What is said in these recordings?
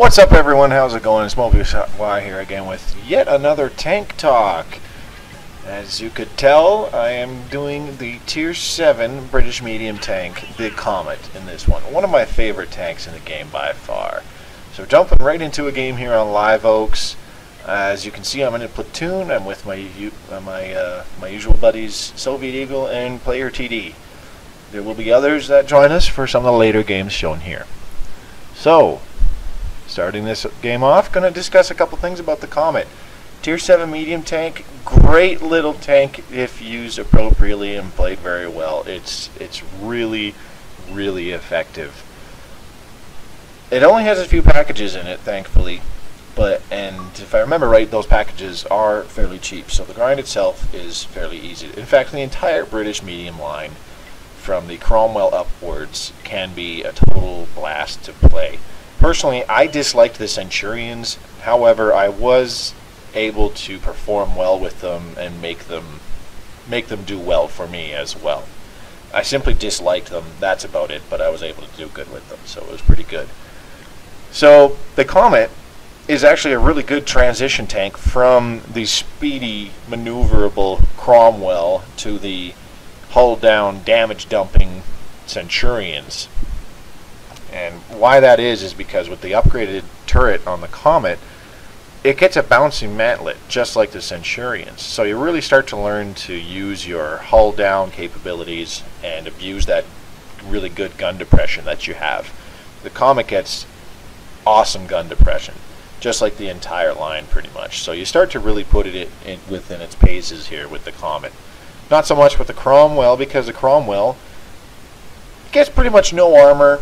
What's up, everyone? How's it going? It's Mobius Y here again with yet another tank talk. As you could tell, I am doing the Tier 7 British medium tank, the Comet, in this one. One of my favorite tanks in the game by far. So jumping right into a game here on Live Oaks. As you can see, I'm in a platoon. I'm with my usual buddies, Soviet Eagle and Player TD. There will be others that join us for some of the later games shown here. So, starting this game off, going to discuss a couple things about the Comet. Tier 7 medium tank, great little tank if used appropriately and played very well. It's really, really effective. It only has a few packages in it, thankfully, and if I remember right, those packages are fairly cheap, so the grind itself is fairly easy. In fact, the entire British medium line, from the Cromwell upwards, can be a total blast to play. Personally, I disliked the Centurions. However, I was able to perform well with them and make them do well for me as well. I simply disliked them, that's about it, but I was able to do good with them, so it was pretty good. So, the Comet is actually a really good transition tank from the speedy, maneuverable Cromwell to the hull-down, damage-dumping Centurions. And why that is because with the upgraded turret on the Comet, it gets a bouncing mantlet, just like the Centurions. So you really start to learn to use your hull-down capabilities and abuse that really good gun depression that you have. The Comet gets awesome gun depression, just like the entire line pretty much. So you start to really put it within its paces here with the Comet. Not so much with the Cromwell, because the Cromwell gets pretty much no armor.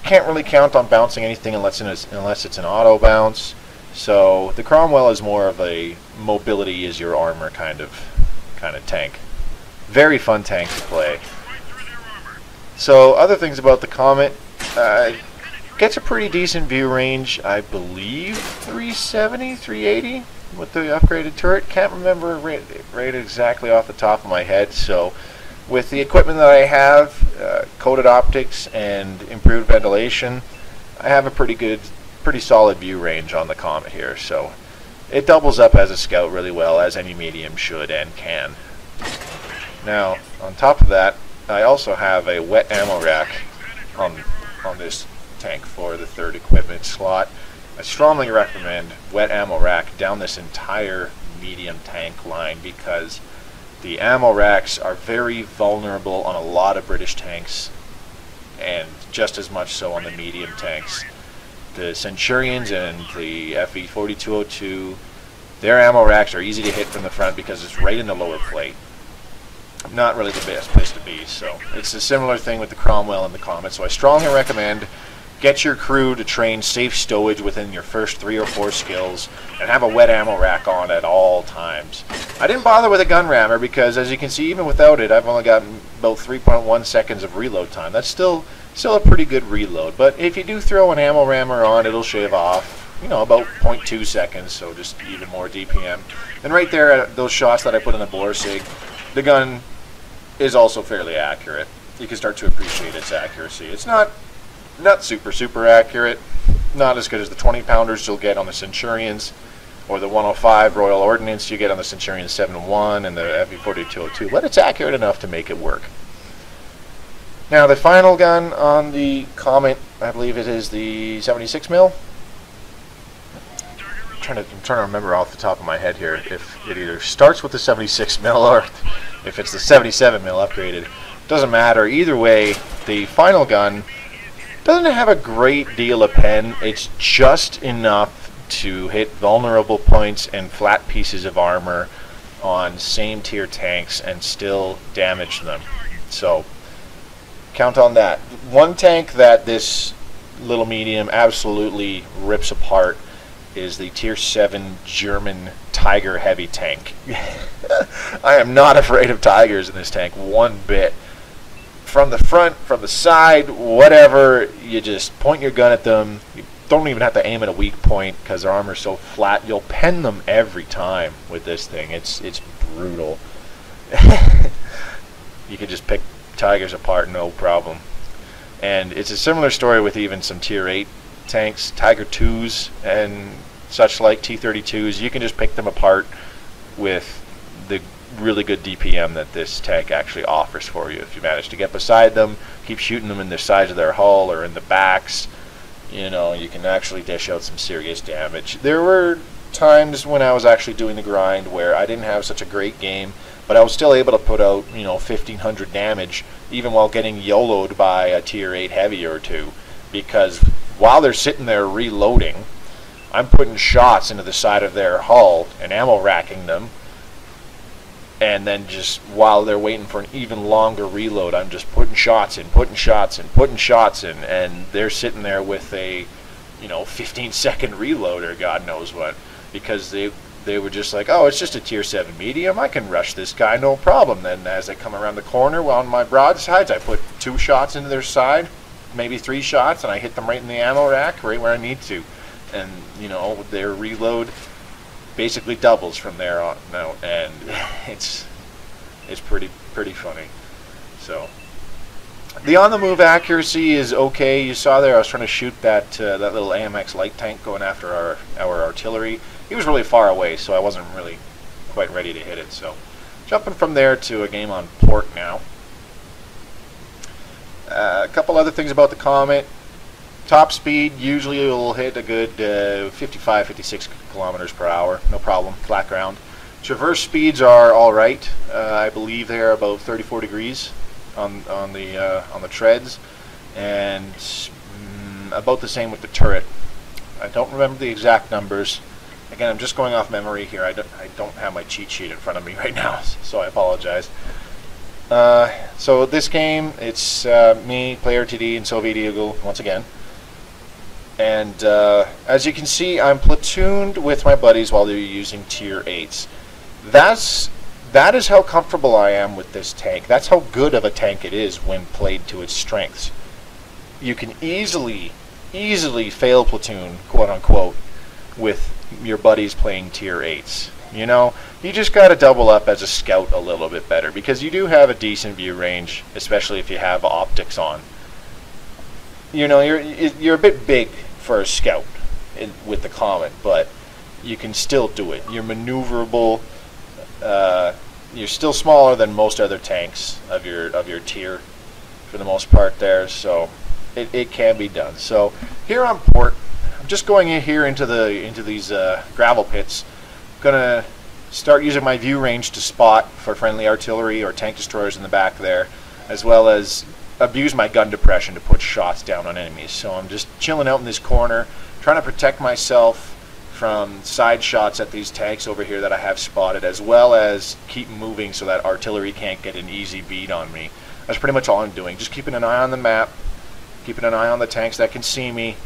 Can't really count on bouncing anything unless it's an auto bounce. So the Cromwell is more of a mobility is your armor kind of tank. Very fun tank to play. So other things about the Comet, gets a pretty decent view range. I believe 370, 380 with the upgraded turret. Can't remember right exactly off the top of my head. So with the equipment that I have, coated optics and improved ventilation, I have a pretty solid view range on the Comet here. So it doubles up as a scout really well, as any medium should and can. Now, on top of that, I also have a wet ammo rack on this tank for the third equipment slot. I strongly recommend wet ammo rack down this entire medium tank line because the ammo racks are very vulnerable on a lot of British tanks, and just as much so on the medium tanks. The Centurions and the FV-4202, their ammo racks are easy to hit from the front because it's right in the lower plate. Not really the best place to be, so it's a similar thing with the Cromwell and the Comet. So I strongly recommend get your crew to train safe stowage within your first 3 or 4 skills and have a wet ammo rack on at all times. I didn't bother with a gun rammer because, as you can see, even without it, I've only got about 3.1 seconds of reload time. That's still a pretty good reload, but if you do throw an ammo rammer on, it'll shave off, about 0.2 seconds, so just even more DPM. And right there, those shots that I put in the bore sig, the gun is also fairly accurate. You can start to appreciate its accuracy. It's not super accurate, not as good as the 20-pounders you'll get on the Centurions, or the 105 Royal Ordnance you get on the Centurion 7-1 and the FV-4202, but it's accurate enough to make it work. Now the final gun on the Comet, I believe it is the 76 mil. I'm trying to remember off the top of my head here if it either starts with the 76 mil or if it's the 77 mil upgraded. Doesn't matter. Either way, the final gun doesn't have a great deal of pen. It's just enough to hit vulnerable points and flat pieces of armor on same tier tanks and still damage them. So count on that. One tank that this little medium absolutely rips apart is the Tier 7 German Tiger heavy tank. I am not afraid of Tigers in this tank one bit. From the front, from the side, whatever, you just point your gun at them. You don't even have to aim at a weak point because their armor's so flat. You'll pen them every time with this thing. It's brutal. You can just pick Tigers apart, no problem. And it's a similar story with even some Tier 8 tanks, Tiger 2s and such like, T-32s, you can just pick them apart with the really good DPM that this tank actually offers for you. If you manage to get beside them, keep shooting them in the sides of their hull or in the backs, you know, you can actually dish out some serious damage. There were times when I was actually doing the grind where I didn't have such a great game, but I was still able to put out, you know, 1,500 damage even while getting YOLO'd by a tier 8 heavy or two, because while they're sitting there reloading, I'm putting shots into the side of their hull and ammo racking them, and then just while they're waiting for an even longer reload, I'm just putting shots in, and they're sitting there with a, you know, 15-second reload or God knows what, because they were just like, oh, it's just a tier 7 medium, I can rush this guy, no problem. Then as I come around the corner, well, on my broadsides, I put 2 shots into their side, maybe 3 shots, and I hit them right in the ammo rack, right where I need to. And, you know, their reload basically doubles from there on out, and it's pretty funny. So the on-the-move accuracy is okay. You saw there I was trying to shoot that that little AMX light tank going after our artillery. He was really far away, so I wasn't really quite ready to hit it. So jumping from there to a game on port now. A couple other things about the Comet. Top speed, usually it will hit a good 55, 56 kilometers per hour, no problem, flat ground. Traverse speeds are all right. I believe they're about 34 degrees on the treads, and about the same with the turret. I don't remember the exact numbers. Again, I'm just going off memory here. I don't have my cheat sheet in front of me right now, so I apologize. So this game, it's me, Player TD, and Soviet Eagle once again. And as you can see, I'm platooned with my buddies while they're using tier 8s. That is how comfortable I am with this tank. That's how good of a tank it is when played to its strengths. You can easily fail platoon, quote unquote, with your buddies playing tier 8s. You know, you just got to double up as a scout a little bit better, because you do have a decent view range, especially if you have optics on. You know, you're a bit big for a scout with the Comet, but you can still do it. You're maneuverable. You're still smaller than most other tanks of your tier, for the most part there. So it can be done. So here on port, I'm just going in here into these gravel pits. I'm gonna start using my view range to spot for friendly artillery or tank destroyers in the back there, as well as abuse my gun depression to put shots down on enemies. So I'm just chilling out in this corner, trying to protect myself from side shots at these tanks over here that I have spotted, as well as keep moving so that artillery can't get an easy beat on me. That's pretty much all I'm doing. Just keeping an eye on the map, keeping an eye on the tanks that can see me,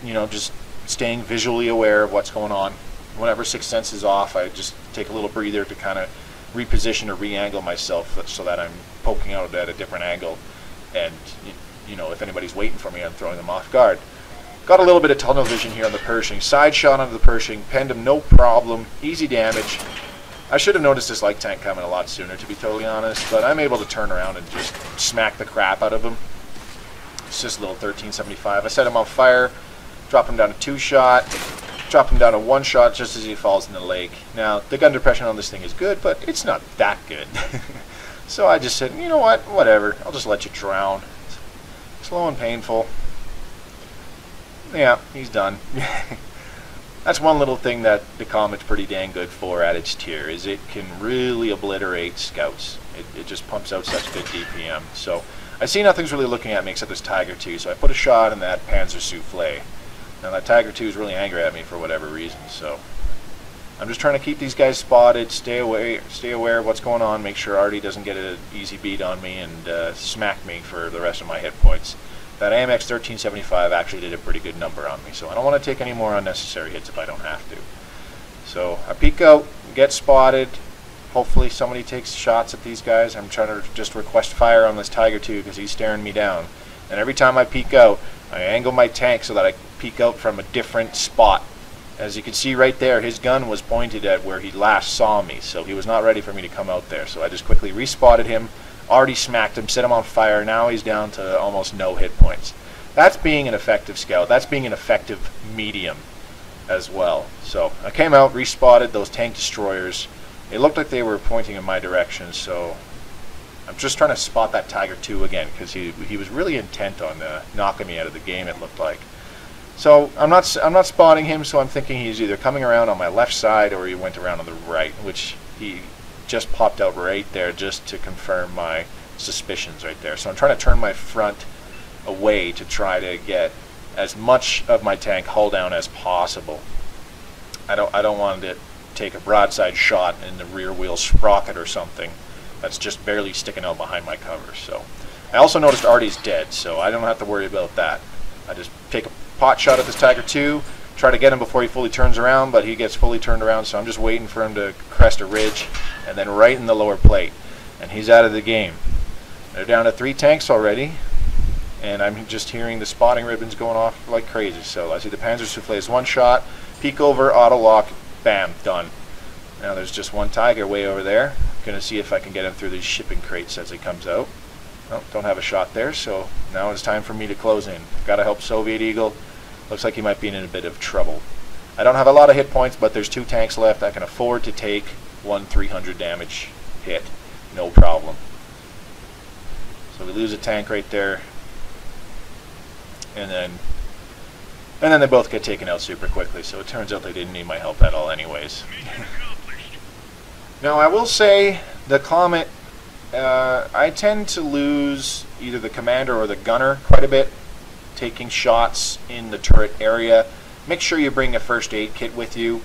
you know, just staying visually aware of what's going on. Whenever Sixth Sense is off, I just take a little breather to kind of reposition or re-angle myself so that I'm poking out at a different angle. And, you know, if anybody's waiting for me, I'm throwing them off guard. Got a little bit of tunnel vision here on the Pershing. Side shot onto the Pershing, penned him no problem, easy damage. I should have noticed this light tank coming a lot sooner, to be totally honest, but I'm able to turn around and just smack the crap out of him. It's just a little 1375. I set him on fire, drop him down to 2-shot, drop him down to 1-shot just as he falls in the lake. Now, the gun depression on this thing is good, but it's not that good. So I just said, you know what, whatever, I'll just let you drown. Slow and painful. Yeah, he's done. That's one little thing that the Comet's pretty dang good for at its tier, is it can really obliterate scouts. It just pumps out such good DPM. So I see nothing's really looking at me except this Tiger 2, so I put a shot in that Panzer Souffle. Now that Tiger 2 is really angry at me for whatever reason, so I'm just trying to keep these guys spotted, stay aware of what's going on, make sure Artie doesn't get an easy beat on me and smack me for the rest of my hit points. That AMX 1375 actually did a pretty good number on me, so I don't want to take any more unnecessary hits if I don't have to. So I peek out, get spotted, hopefully somebody takes shots at these guys. I'm trying to just request fire on this Tiger 2 because he's staring me down. And every time I peek out, I angle my tank so that I peek out from a different spot. As you can see right there, his gun was pointed at where he last saw me, so he was not ready for me to come out there. So I just quickly respotted him, already smacked him, set him on fire. Now he's down to almost no hit points. That's being an effective scout. That's being an effective medium as well. So I came out, respotted those tank destroyers. It looked like they were pointing in my direction, so I'm just trying to spot that Tiger II again, because he was really intent on knocking me out of the game, it looked like. So I'm not spotting him, so I'm thinking he's either coming around on my left side or he went around on the right, which he just popped out right there just to confirm my suspicions right there. So I'm trying to turn my front away to try to get as much of my tank hull down as possible. I don't want to take a broadside shot in the rear wheel sprocket or something that's just barely sticking out behind my cover. So I also noticed Artie's dead, so I don't have to worry about that. I just take a pot shot at this Tiger II, try to get him before he fully turns around, but he gets fully turned around, so I'm just waiting for him to crest a ridge, and then right in the lower plate, and he's out of the game. They're down to 3 tanks already, and I'm just hearing the spotting ribbons going off like crazy. So I see the Panzer Soufflés, one shot, peek over, auto lock, bam, done. Now there's just one Tiger way over there. Gonna see if I can get him through these shipping crates as he comes out. Well, don't have a shot there, so now it's time for me to close in. Gotta help Soviet Eagle. Looks like he might be in a bit of trouble. I don't have a lot of hit points, but there's 2 tanks left. I can afford to take one 300 damage hit, no problem. So we lose a tank right there, and then they both get taken out super quickly. So it turns out they didn't need my help at all, anyways. Now I will say the Comet, I tend to lose either the commander or the gunner quite a bit, taking shots in the turret area. Make sure you bring a first aid kit with you.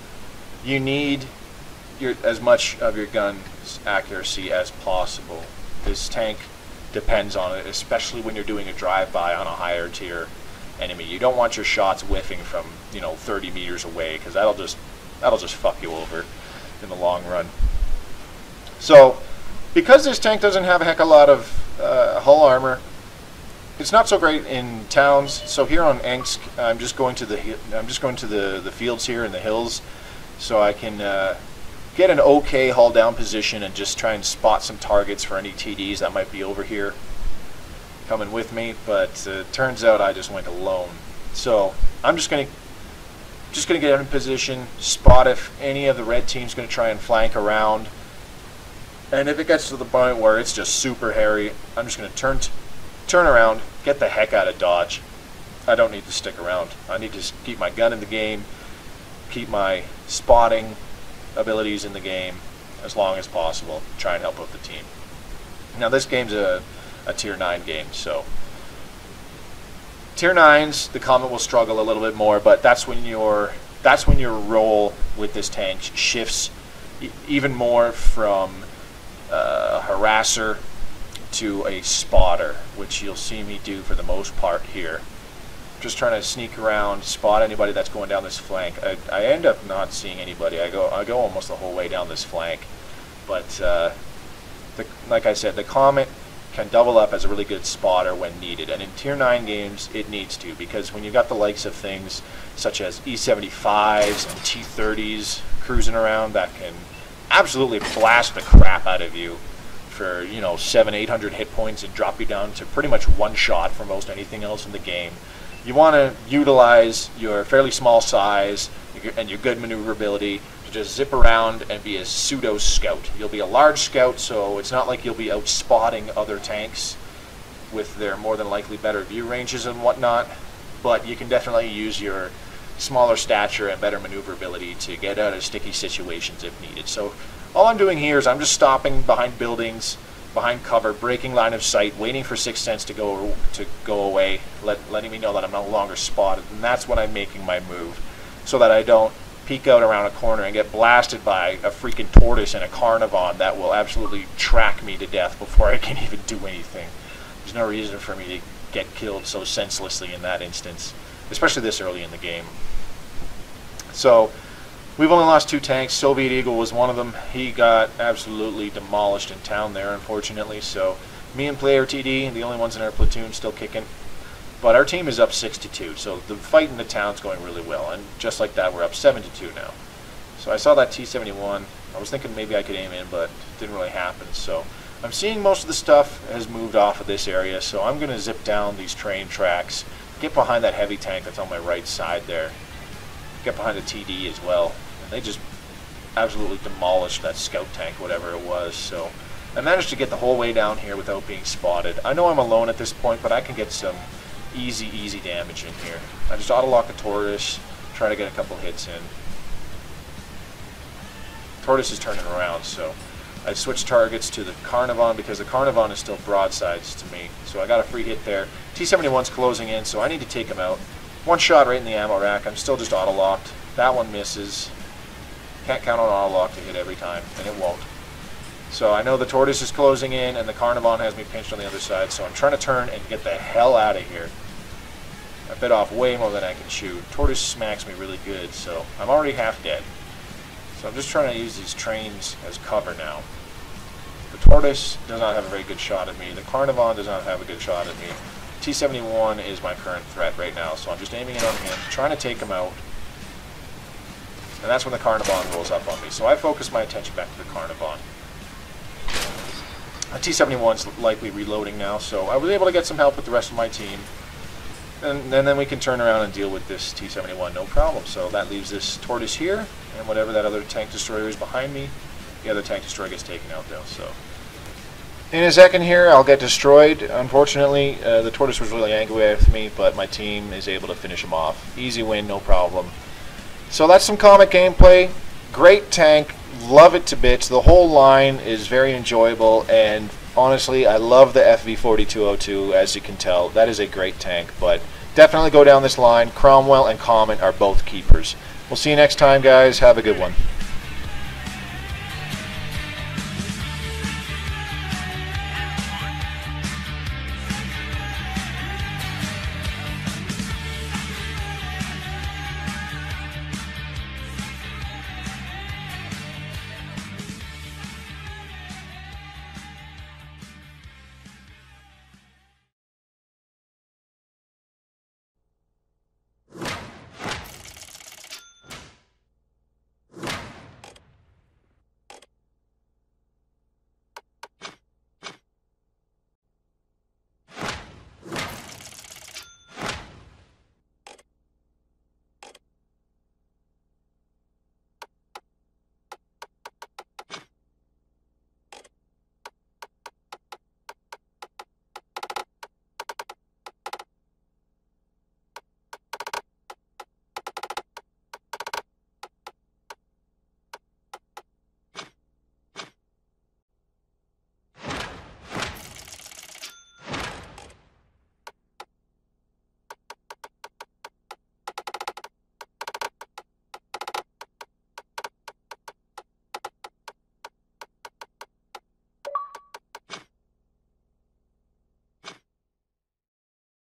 You need as much of your gun's accuracy as possible. This tank depends on it, especially when you're doing a drive-by on a higher tier enemy. You don't want your shots whiffing from 30 meters away, because that'll just fuck you over in the long run. So because this tank doesn't have a heck of a lot of hull armor, it's not so great in towns. So here on Engsk, I'm just going to the fields here in the hills, so I can get an okay hull down position and just try and spot some targets for any TDs that might be over here coming with me. But turns out I just went alone. So I'm just gonna get in position, spot if any of the red team's gonna try and flank around. And if it gets to the point where it's just super hairy, I'm just going to turn around, get the heck out of Dodge. I don't need to stick around. I need to keep my gun in the game, keep my spotting abilities in the game as long as possible, try and help out the team. Now this game's a tier 9 game, so tier 9s, the Comet will struggle a little bit more, but that's when your role with this tank shifts even more from harasser to a spotter, which you'll see me do for the most part here. Just trying to sneak around, spot anybody that's going down this flank. I end up not seeing anybody. I go almost the whole way down this flank, but like I said, the Comet can double up as a really good spotter when needed, and in tier 9 games it needs to, because when you got the likes of things such as E75s and T30s cruising around that can absolutely blast the crap out of you for 700-800 hit points and drop you down to pretty much one shot for most anything else in the game. You want to utilize your fairly small size and your good maneuverability to just zip around and be a pseudo scout. You'll be a large scout, so it's not like you'll be out spotting other tanks with their more than likely better view ranges and whatnot, but you can definitely use your smaller stature and better maneuverability to get out of sticky situations if needed. So all I'm doing here is I'm just stopping behind buildings, behind cover, breaking line of sight, waiting for Sixth Sense to go away, letting me know that I'm no longer spotted, and that's when I'm making my move, so that I don't peek out around a corner and get blasted by a freaking tortoise and a Carnivon that will absolutely track me to death before I can even do anything. There's no reason for me to get killed so senselessly in that instance, especially this early in the game. So we've only lost 2 tanks. Soviet Eagle was one of them. He got absolutely demolished in town there, unfortunately. So me and Player TD, the only ones in our platoon, still kicking. But our team is up 6-2, so the fight in the town's going really well. And just like that, we're up 7-2 now. So I saw that T-71. I was thinking maybe I could aim in, but it didn't really happen. So I'm seeing most of the stuff has moved off of this area, so I'm going to zip down these train tracks get behind that heavy tank that's on my right side there. Get behind the TD as well. And they just absolutely demolished that scout tank, whatever it was. So I managed to get the whole way down here without being spotted. I know I'm alone at this point, but I can get some easy damage in here. I just auto-lock the Tortoise, try to get a couple hits in. Tortoise is turning around, so I switched targets to the Carnivon because the Carnivon is still broadsides to me. So I got a free hit there. T-71's closing in, so I need to take him out. One shot right in the ammo rack. I'm still just auto-locked. That one misses. Can't count on auto-lock to hit every time, and it won't. So I know the Tortoise is closing in, and the Carnivon has me pinched on the other side, so I'm trying to turn and get the hell out of here. I bit off way more than I can chew. Tortoise smacks me really good, so I'm already half dead. So I'm just trying to use these trains as cover now. The Tortoise does not have a very good shot at me. The Carnivon does not have a good shot at me. T-71 is my current threat right now, so I'm just aiming it on him, trying to take him out. And that's when the Carnivon rolls up on me. So I focus my attention back to the Carnivon. T-71's likely reloading now, so I was able to get some help with the rest of my team. And then we can turn around and deal with this T-71, no problem. So that leaves this Tortoise here, and whatever that other tank destroyer is behind me, the other tank destroyer gets taken out though. So in a second here, I'll get destroyed. Unfortunately, the Tortoise was really angry with me, but my team is able to finish him off. Easy win, no problem. So that's some Comet gameplay. Great tank, love it to bits. The whole line is very enjoyable, and honestly, I love the FV4202, as you can tell. That is a great tank, but definitely go down this line. Cromwell and Comet are both keepers. We'll see you next time, guys. Have a good one.